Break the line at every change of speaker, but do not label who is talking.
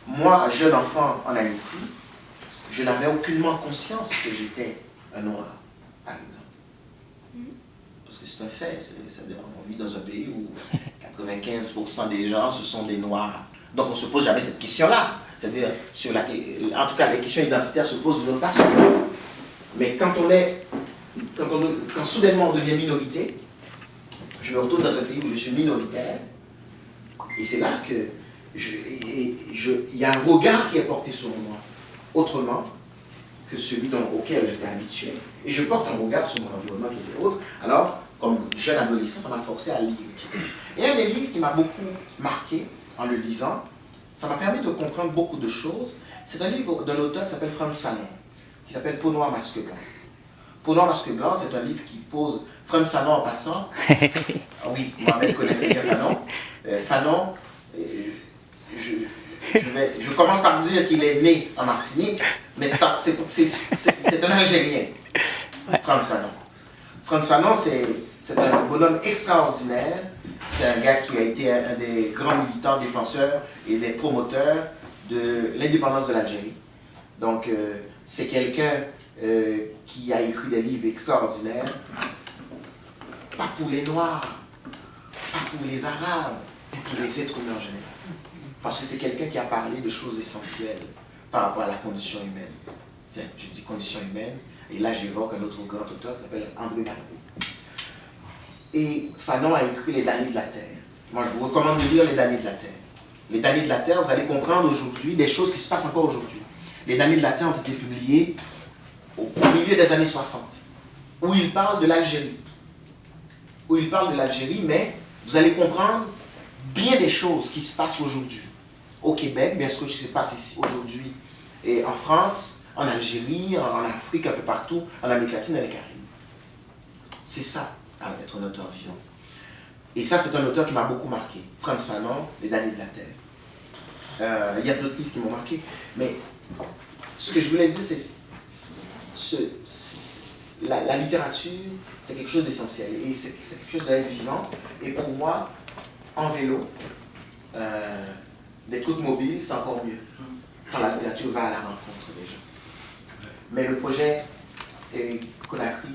Moi, jeune enfant en Haïti, je n'avais aucunement conscience que j'étais un noir, par exemple. Parce que c'est un fait, on vit dans un pays où 95% des gens, ce sont des noirs. Donc on ne se pose jamais cette question-là. C'est-à-dire, en tout cas, les questions identitaires se posent d'une autre façon. Mais quand soudainement on devient minorité, je me retrouve dans un pays où je suis minoritaire, et c'est là que il y a un regard qui est porté sur moi, autrement que celui auquel j'étais habitué. Et je porte un regard sur mon environnement qui était autre. Alors, comme jeune adolescent, ça m'a forcé à lire. Et un des livres qui m'a beaucoup marqué en le lisant, ça m'a permis de comprendre beaucoup de choses. C'est un livre d'un auteur qui s'appelle Frantz Fanon, qui s'appelle Peau noire, masque blanc. Peau noire, masque blanc, c'est un livre qui pose Frantz Fanon en passant. Oui, Mohamed connaît très bien Fanon. Fanon, je commence par dire qu'il est né en Martinique, mais c'est un Algérien, Frantz Fanon. Frantz Fanon, c'est un bonhomme extraordinaire. C'est un gars qui a été un des grands militants, défenseurs et des promoteurs de l'indépendance de l'Algérie. Donc, c'est quelqu'un qui a écrit des livres extraordinaires, pas pour les Noirs, pas pour les Arabes, mais pour les êtres humains en général. Parce que c'est quelqu'un qui a parlé de choses essentielles par rapport à la condition humaine. Tiens, je dis condition humaine, et là j'évoque un autre grand auteur qui s'appelle André Malraux. Et Fanon a écrit Les damnés de la terre. Moi je vous recommande de lire Les damnés de la terre. Les damnés de la terre, vous allez comprendre aujourd'hui des choses qui se passent encore aujourd'hui. Les damnés de la terre ont été publiés au milieu des années 60, où il parle de l'Algérie. Où il parle de l'Algérie, mais vous allez comprendre bien des choses qui se passent aujourd'hui. Au Québec, bien sûr, ce qui se passe ici aujourd'hui, et en France, en Algérie, en Afrique, un peu partout, en Amérique latine et les Caraïbes. C'est ça, être un auteur vivant. Et ça, c'est un auteur qui m'a beaucoup marqué. Frantz Fanon, Les damnés de la terre. Il y a d'autres livres qui m'ont marqué, mais ce que je voulais dire, c'est la littérature, c'est quelque chose d'essentiel, et c'est quelque chose d'être vivant. Et pour moi, en vélo, des trucs mobiles, c'est encore mieux, quand la littérature va à la rencontre des gens. Mais le projet Conakry